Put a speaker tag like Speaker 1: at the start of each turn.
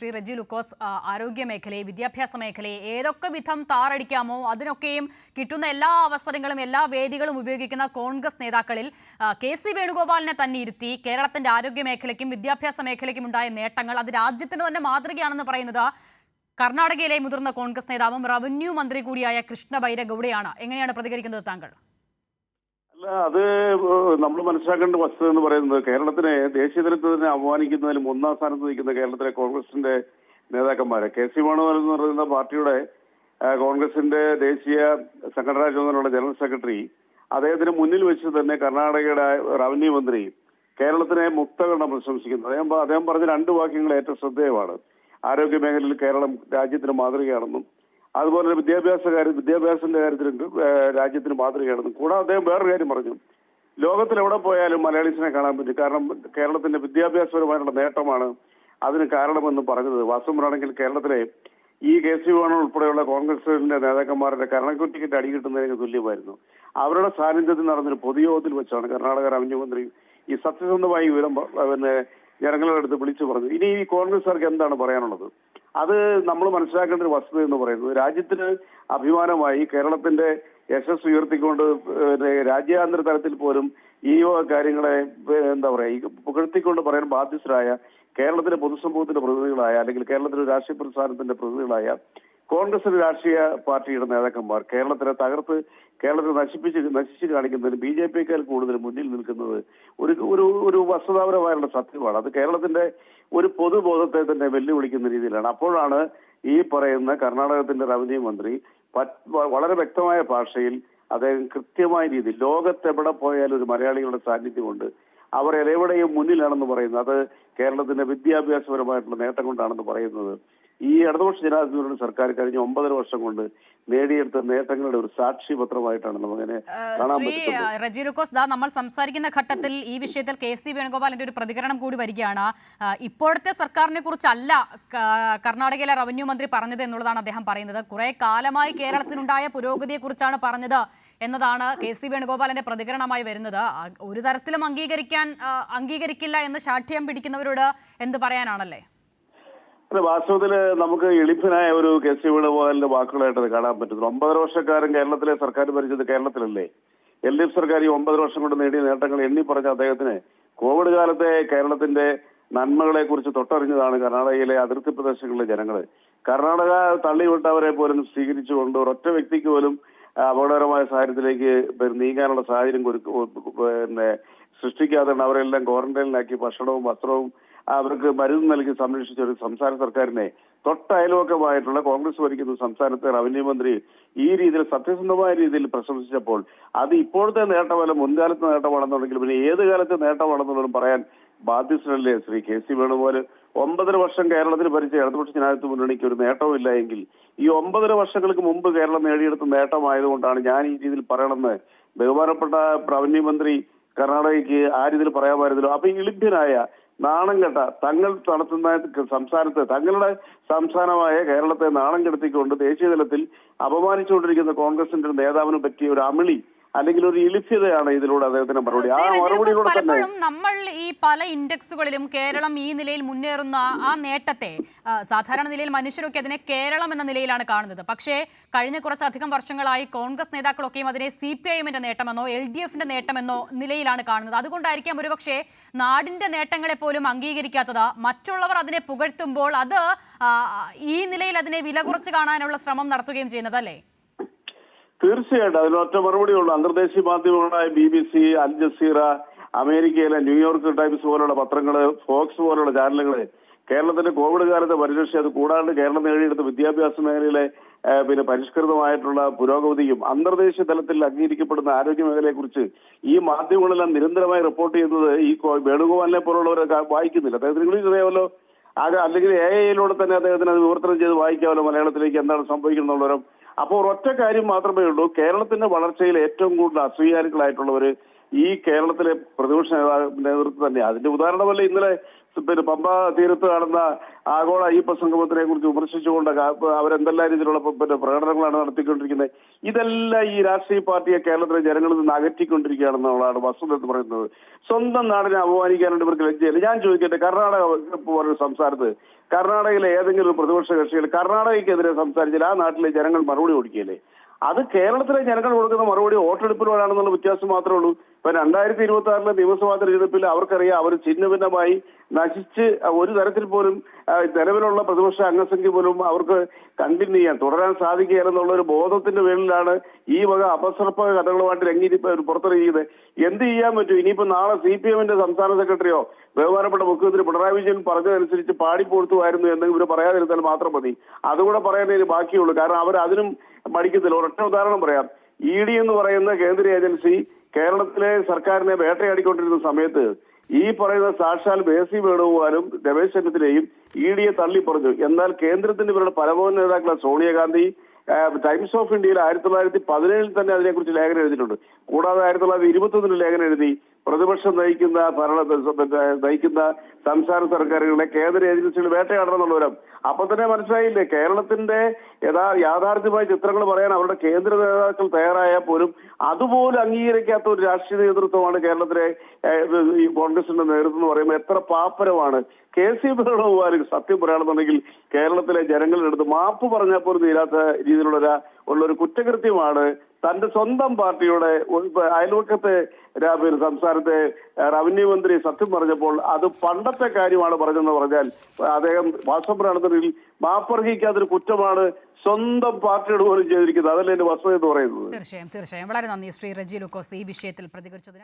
Speaker 1: ശ്രീ റെജി ലൂക്കോസ്, ആരോഗ്യ മേഖലയെ, വിദ്യാഭ്യാസ മേഖലയെ ഏതൊക്കെ വിധം താറടിക്കാമോ അതിനൊക്കെയും കിട്ടുന്ന എല്ലാ അവസരങ്ങളും എല്ലാ വേദികളും ഉപയോഗിക്കുന്ന കോൺഗ്രസ് നേതാക്കളിൽ കെ.സി. വേണുഗോപാലിനെ തന്നെ ഇരുത്തി കേരളത്തിന്റെ ആരോഗ്യ മേഖലയ്ക്കും വിദ്യാഭ്യാസ മേഖലയ്ക്കും ഉണ്ടായ നേട്ടങ്ങൾ അത് രാജ്യത്തിന് തന്നെ മാതൃകയാണെന്ന് പറയുന്നത് കർണാടകയിലെ മുതിർന്ന കോൺഗ്രസ് നേതാവും റവന്യൂ മന്ത്രി കൂടിയായ കൃഷ്ണ ബൈരഗൌഡയാണ്. എങ്ങനെയാണ് പ്രതികരിക്കുന്നത് താങ്കൾ?
Speaker 2: അല്ല, അത് നമ്മൾ മനസ്സിലാക്കേണ്ട വസ്തുത എന്ന് പറയുന്നത് കേരളത്തിനെ ദേശീയ തലത്തിൽ തന്നെ അപമാനിക്കുന്നതിലും ഒന്നാം സ്ഥാനത്ത് നിൽക്കുന്ന കേരളത്തിലെ കോൺഗ്രസിന്റെ നേതാക്കന്മാരെ കെ.സി. വേണുഗോപാൽ എന്ന് പറയുന്ന പാർട്ടിയുടെ കോൺഗ്രസിന്റെ ദേശീയ സംഘടനാ ചുമതലയുള്ള ജനറൽ സെക്രട്ടറി, അദ്ദേഹത്തിന് മുന്നിൽ വെച്ച് തന്നെ കർണാടകയുടെ റവന്യൂ മന്ത്രി കേരളത്തിനെ മുക്തകണ്ഠം പ്രശംസിക്കുന്നത്. അദ്ദേഹം പറഞ്ഞ രണ്ട് വാക്യങ്ങൾ ഏറ്റവും ശ്രദ്ധേയമാണ്. ആരോഗ്യ മേഖലയിൽ കേരളം രാജ്യത്തിന് മാതൃകയാണെന്നും അതുപോലെ വിദ്യാഭ്യാസത്തിന്റെ കാര്യത്തിലും രാജ്യത്തിന് മാതൃകയാണെന്നും കൂടാതെ അദ്ദേഹം വേറൊരു കാര്യം പറഞ്ഞു. ലോകത്തിൽ എവിടെ പോയാലും മലയാളീസിനെ കാണാൻ പറ്റും, കാരണം കേരളത്തിന്റെ വിദ്യാഭ്യാസപരമായിട്ടുള്ള നേട്ടമാണ് അതിന് കാരണമെന്ന് പറഞ്ഞത്. വാസ്തവമാണെങ്കിൽ കേരളത്തിലെ ഈ കെ.സി. വേണു ഉൾപ്പെടെയുള്ള കോൺഗ്രസിന്റെ നേതാക്കന്മാരുടെ കരണക്കുറ്റിക്കിട്ട് അടി കിട്ടുന്നതിന് തുല്യമായിരുന്നു. അവരുടെ സാന്നിധ്യത്തിൽ നടന്നൊരു പൊതുയോഗത്തിൽ വെച്ചാണ് കർണാടക റവന്യൂ മന്ത്രി ഈ സത്യസന്ധമായി വിവരം ജനങ്ങളുടെ അടുത്ത് വിളിച്ചു പറഞ്ഞു. ഇനി ഈ കോൺഗ്രസുകാർക്ക് എന്താണ് പറയാനുള്ളത്? അത് നമ്മൾ മനസ്സിലാക്കേണ്ട ഒരു വസ്തുത എന്ന് പറയുന്നത് രാജ്യത്തിന് അഭിമാനമായി കേരളത്തിന്റെ യശസ് ഉയർത്തിക്കൊണ്ട് രാജ്യാന്തര തലത്തിൽ പോലും ഈ കാര്യങ്ങളെ എന്താ പറയുക പുകഴ്ത്തിക്കൊണ്ട് പറയാൻ ബാധ്യസ്ഥരായ കേരളത്തിലെ പൊതുസമൂഹത്തിന്റെ പ്രതിനിധികളായ അല്ലെങ്കിൽ കേരളത്തിലെ രാഷ്ട്രീയ പ്രസ്ഥാനത്തിന്റെ പ്രതിനിധികളായ കോൺഗ്രസ് രാഷ്ട്രീയ പാർട്ടിയുടെ നേതാക്കന്മാർ കേരളത്തിനെ തകർത്ത് കേരളത്തെ നശിച്ചു കാണിക്കുന്നതിന് ബി.ജെ.പിയേക്കാൾ കൂടുതൽ മുന്നിൽ നിൽക്കുന്നത് ഒരു വസ്തുതാപരമായുള്ള സത്യമാണ്. അത് കേരളത്തിന്റെ ഒരു പൊതുബോധത്തെ തന്നെ വെല്ലുവിളിക്കുന്ന രീതിയിലാണ്. അപ്പോഴാണ് ഈ പറയുന്ന കർണാടകത്തിന്റെ റവന്യൂ മന്ത്രി വളരെ വ്യക്തമായ ഭാഷയിൽ അദ്ദേഹം കൃത്യമായ രീതിയിൽ ലോകത്തെവിടെ പോയാലും ഒരു മലയാളികളുടെ സാന്നിധ്യമുണ്ട്, അവർ എവിടെയും മുന്നിലാണെന്ന് പറയുന്നത് അത് കേരളത്തിന്റെ വിദ്യാഭ്യാസപരമായിട്ടുള്ള നേട്ടം കൊണ്ടാണെന്ന് പറയുന്നത് ഈ ഇടതുപക്ഷ ജനാധിപത്യ സർക്കാർ കഴിഞ്ഞ 9.5 വർഷം കൊണ്ട് നേടിയെടുത്ത നേട്ടങ്ങളുടെ ഒരു സാക്ഷ്യപത്രമായിട്ടാണ് നമുക്കതിനെ കാണാൻ പറ്റുന്നത്.
Speaker 1: റെജി ലൂക്കോസ്, നമ്മൾ സംസാരിക്കുന്ന ഘട്ടത്തിൽ ഈ വിഷയത്തിൽ കെ.സി. വേണുഗോപാലിന്റെ ഒരു പ്രതികരണം കൂടി വരികയാണ്. ഇപ്പോഴത്തെ സർക്കാരിനെ കുറിച്ചല്ല കർണാടകയിലെ റവന്യൂ മന്ത്രി പറഞ്ഞത് എന്നുള്ളതാണ് അദ്ദേഹം പറയുന്നത്. കുറെ കാലമായി കേരളത്തിനുണ്ടായ പുരോഗതിയെ കുറിച്ചാണ് പറഞ്ഞത് എന്നതാണ് കെ.സി. വേണുഗോപാലിന്റെ പ്രതികരണമായി വരുന്നത്. ഒരു തരത്തിലും അംഗീകരിക്കില്ല എന്ന് ശാഠ്യം പിടിക്കുന്നവരോട് എന്ത് പറയാനാണല്ലേ?
Speaker 2: വാസ്തവത്തില് നമുക്ക് എളിപ്പനായ ഒരു കെ.സി. വേണുഗോപാലിന്റെ വാക്കുകളായിട്ട് അത് കാണാൻ പറ്റുന്നു. 9.5 വർഷക്കാരൻ കേരളത്തിലെ സർക്കാർ ഭരിച്ചത് കേരളത്തിലല്ലേ? എൽ.ഡി.എഫ് സർക്കാർ ഈ 9 വർഷം കൊണ്ട് നേടിയ നേട്ടങ്ങൾ എണ്ണി പറഞ്ഞ അദ്ദേഹത്തിന് കോവിഡ് കാലത്തെ കേരളത്തിന്റെ നന്മകളെ കുറിച്ച് തൊട്ടറിഞ്ഞതാണ് കർണാടകയിലെ അതിർത്തി പ്രദേശങ്ങളിലെ ജനങ്ങള്. കർണാടക തള്ളിവിട്ടവരെ പോലും സ്വീകരിച്ചുകൊണ്ട് ഒരൊറ്റ വ്യക്തിക്ക് പോലും അപകടകരമായ സാഹചര്യത്തിലേക്ക് നീങ്ങാനുള്ള സാഹചര്യം സൃഷ്ടിക്കാതെ അവരെല്ലാം ക്വാറന്റൈനിലാക്കി ഭക്ഷണവും വസ്ത്രവും അവർക്ക് മരുന്ന് നൽകി സംരക്ഷിച്ച ഒരു സംസ്ഥാന സർക്കാരിനെ തൊട്ടയൽവക്കമായിട്ടുള്ള കോൺഗ്രസ് ഭരിക്കുന്ന സംസ്ഥാനത്തെ റവന്യൂ മന്ത്രി ഈ രീതിയിൽ സത്യസന്ധമായ രീതിയിൽ പ്രശംസിച്ചപ്പോൾ അത് ഇപ്പോഴത്തെ നേട്ടമല്ല മുൻകാലത്തെ നേട്ടമാണെന്നുണ്ടെങ്കിൽ പിന്നെ ഏത് കാലത്തെ നേട്ടമാണെന്നുള്ളതും പറയാൻ ബാധ്യസ്ഥരല്ലേ ശ്രീ കെ.സി. വേണുഗോപാൽ? 9.5 വർഷം കേരളത്തിൽ ഭരിച്ച ഇടതുപക്ഷ ജനാധിപത്യ മുന്നണിക്ക് ഒരു നേട്ടവും ഇല്ല എങ്കിൽ ഈ 9.5 വർഷങ്ങൾക്ക് മുമ്പ് കേരളം നേടിയെടുത്ത നേട്ടമായതുകൊണ്ടാണ് ഞാൻ ഈ രീതിയിൽ പറയണമെന്ന് ബഹുമാനപ്പെട്ട റവന്യൂ മന്ത്രി കർണാടകയ്ക്ക് ആ രീതിയിൽ പറയാമായിരുന്നല്ലോ. അപ്പൊ ഈ ഇളിഭ്യനായ നാണം കെട്ട തങ്ങൾ നടത്തുന്ന സംസ്ഥാനത്ത് തങ്ങളുടെ സംസ്ഥാനമായ കേരളത്തെ നാണം കെടുത്തിക്കൊണ്ട് ദേശീയ തലത്തിൽ അപമാനിച്ചുകൊണ്ടിരിക്കുന്ന കോൺഗ്രസിന്റെ ഒരു നേതാവിനെ പറ്റിയ ഒരു അമിളി അല്ലെങ്കിൽ ഒരു ഇളിഭ്യതയാണ് ഇതിലൂടെ അദ്ദേഹത്തിന് മറുപടി. ആ മറുപടിയിലൂടെ തന്നെ
Speaker 1: നമ്മൾ ഈ പല ഇൻഡെക്സുകളിലും കേരളം ഈ നിലയിൽ മുന്നേറുന്ന ആ നേട്ടത്തെ സാധാരണ നിലയിൽ മനുഷ്യരൊക്കെ അതിനെ കേരളം എന്ന നിലയിലാണ് കാണുന്നത്. പക്ഷേ കഴിഞ്ഞ കുറച്ചധികം വർഷങ്ങളായി കോൺഗ്രസ് നേതാക്കളൊക്കെയും അതിനെ CPIM-ന്റെ നേട്ടമെന്നോ LDF-ന്റെ നേട്ടമെന്നോ നിലയിലാണ് കാണുന്നത്. അതുകൊണ്ടായിരിക്കാം ഒരുപക്ഷെ നാടിന്റെ നേട്ടങ്ങളെ പോലും അംഗീകരിക്കാത്തത്. മറ്റുള്ളവർ അതിനെ പുകഴ്ത്തുമ്പോൾ അത് ഈ നിലയിൽ അതിനെ വില കുറച്ച് കാണാനുള്ള ശ്രമം നടത്തുകയും ചെയ്യുന്നത് അല്ലേ?
Speaker 2: തീർച്ചയായിട്ടും അതിനൊറ്റ മറുപടിയുള്ളൂ. അന്തർദേശീയ മാധ്യമങ്ങളായ BBC, അൽ ജസീറ, അമേരിക്കയിലെ ന്യൂയോർക്ക് ടൈംസ് പോലുള്ള പത്രങ്ങള്, ഫോക്സ് പോലുള്ള ചാനലുകള് കേരളത്തിന്റെ കോവിഡ് കാലത്തെ പരിരക്ഷ അത് കൂടാണ്ട് കേരളം നേടിയെടുത്ത വിദ്യാഭ്യാസ മേഖലയിലെ പരിഷ്കൃതമായിട്ടുള്ള പുരോഗതിയും അന്തർദേശീയ തലത്തിൽ അംഗീകരിക്കപ്പെടുന്ന ആരോഗ്യ മേഖലയെ കുറിച്ച് ഈ മാധ്യമങ്ങളെല്ലാം നിരന്തരമായി റിപ്പോർട്ട് ചെയ്യുന്നത് ഈ വേണുഗോപാലിനെ പോലുള്ളവരെ വായിക്കുന്നില്ല. അദ്ദേഹത്തിന് ഇംഗ്ലീഷ് അറിയാമല്ലോ, അല്ലെങ്കിൽ AI-യിലൂടെ തന്നെ അദ്ദേഹത്തിന് അത് വിവർത്തനം ചെയ്ത് വായിക്കാമല്ലോ മലയാളത്തിലേക്ക് എന്താണ് സംഭവിക്കുന്നുള്ളവരും. അപ്പോൾ ഒരൊറ്റ കാര്യം മാത്രമേ ഉള്ളൂ, കേരളത്തിന്റെ വളർച്ചയിൽ ഏറ്റവും കൂടുതൽ അസൂയാലുക്കളായിട്ടുള്ളവര് ഈ കേരളത്തിലെ പ്രതിപക്ഷ നേതൃത്വം തന്നെ. അതിന്റെ ഉദാഹരണമല്ല ഇന്നലെ പമ്പ തീരത്ത് നടന്ന ആഗോള അയ്യപ്പ സംഗമത്തിനെ കുറിച്ച് വിമർശിച്ചുകൊണ്ട് അവരെന്തെല്ലാം രീതിയിലുള്ള പ്രകടനങ്ങളാണ് നടത്തിക്കൊണ്ടിരിക്കുന്നത്. ഇതെല്ലാം ഈ രാഷ്ട്രീയ പാർട്ടിയെ കേരളത്തിലെ ജനങ്ങളിൽ നിന്ന് അകറ്റിക്കൊണ്ടിരിക്കുകയാണെന്നുള്ളതാണ് വസ്തുത എന്ന് പറയുന്നത്. സ്വന്തം നാടിനെ അപമാനിക്കാനുണ്ട് ഇവർക്ക് ലജ്ജയില്ല. ഞാൻ ചോദിക്കട്ടെ, കർണാടക പോലൊരു സംസ്ഥാനത്ത് കർണാടകയിലെ ഏതെങ്കിലും ഒരു പ്രതിപക്ഷ കക്ഷികൾ കർണാടകയ്ക്കെതിരെ സംസാരിച്ചാൽ ആ നാട്ടിലെ ജനങ്ങൾ മറുപടി കൊടുക്കുകയല്ലേ? അത് കേരളത്തിലെ ജനങ്ങൾ കൊടുക്കുന്ന മറുപടി വോട്ടെടുപ്പിലൂടെയാണെന്നുള്ള വ്യത്യാസം മാത്രമേ ഉള്ളൂ. ഇപ്പൊ 2026 നിയമസഭാ തെരഞ്ഞെടുപ്പിൽ അവർക്കറിയാം അവർ ഛിന്നഭിന്നമായി നശിച്ച് ഒരു തരത്തിൽ പോലും നിലവിലുള്ള പ്രതിപക്ഷ അംഗസംഖ്യ പോലും അവർക്ക് കണ്ടിന്യൂ ചെയ്യാൻ തുടരാൻ സാധിക്കുകയില്ലെന്നുള്ള ഒരു ബോധത്തിന്റെ പേരിലാണ് ഈ വക അപസർപ്പ കഥകളുമായിട്ട് പുറത്തിറങ്ങിയത്. എന്ത് ചെയ്യാൻ പറ്റും? ഇനിയിപ്പോ നാളെ CPM-ന്റെ സംസ്ഥാന സെക്രട്ടറിയോ ബഹുമാനപ്പെട്ട മുഖ്യമന്ത്രി പിണറായി വിജയൻ പറഞ്ഞതനുസരിച്ച് പാടിപ്പോർത്തുമായിരുന്നു എന്ന് ഇവർ പറയാതിരുന്നാൽ മാത്രം മതി. അതുകൂടെ പറയാനേ ബാക്കിയുള്ളൂ. കാരണം അവർ അതിനും മടിക്കത്തില്ല. ഒരൊറ്റ ഉദാഹരണം പറയാം. ED എന്ന് പറയുന്ന കേന്ദ്ര ഏജൻസി കേരളത്തിലെ സർക്കാരിനെ വേട്ടയാടിക്കൊണ്ടിരുന്ന സമയത്ത് ഈ പറയുന്ന സാക്ഷാൽ ബേസി വേണുഗോപാലും രമേശ് ചെന്നിത്തലയും ED-യെ തള്ളി പറഞ്ഞു. എന്നാൽ കേന്ദ്രത്തിന്റെ ഇവരുടെ പരമോന്നത നേതാക്കളായ സോണിയാഗാന്ധി ടൈംസ് ഓഫ് ഇന്ത്യയിൽ 1917 തന്നെ അതിനെക്കുറിച്ച് ലേഖനം എഴുതിയിട്ടുണ്ട്. കൂടാതെ 1921 ലേഖനം എഴുതി പ്രതിപക്ഷം നയിക്കുന്ന സംസ്ഥാന സർക്കാരുകളെ കേന്ദ്ര ഏജൻസികൾ വേട്ടയാടണം എന്നുള്ളവരും. അപ്പൊ തന്നെ മനസ്സിലായില്ലേ, കേരളത്തിന്റെ യാഥാർത്ഥ്യമായ ചിത്രങ്ങൾ പറയാൻ അവരുടെ കേന്ദ്ര നേതാക്കൾ തയ്യാറായാൽ പോലും അതുപോലും അംഗീകരിക്കാത്ത ഒരു രാഷ്ട്രീയ നേതൃത്വമാണ് കേരളത്തിലെ ഈ കോൺഗ്രസിന്റെ നേതൃത്വം എന്ന് പറയുമ്പോൾ എത്ര പാപ്പരമാണ്. KC വേണുഗോപാൽ സത്യം പറയുകയാണെന്നുണ്ടെങ്കിൽ കേരളത്തിലെ ജനങ്ങളുടെ അടുത്ത് മാപ്പ് പറഞ്ഞാൽ പോലും തീരാത്ത രീതിയിലുള്ളൊരു കുറ്റകൃത്യമാണ് തന്റെ സ്വന്തം പാർട്ടിയുടെ അയൽവക്കത്തെ സംസ്ഥാനത്തെ റവന്യൂ മന്ത്രി സത്യം പറഞ്ഞപ്പോൾ അത് പണ്ടത്തെ കാര്യമാണ് പറഞ്ഞെന്ന് പറഞ്ഞാൽ അദ്ദേഹം വാസ്തവത്തിൽ മാപ്പർഹിക്കാത്തൊരു കുറ്റമാണ് സ്വന്തം പാർട്ടിയോട് പോലും ചെയ്തിരിക്കുന്നത്. അതല്ലേ എന്റെ വസ്തുത എന്ന് പറയുന്നത്.
Speaker 1: തീർച്ചയായും വളരെ നന്ദി ശ്രീ റെജി ലൂക്കോസ് ഈ വിഷയത്തിൽ പ്രതികരിച്ചതിന്.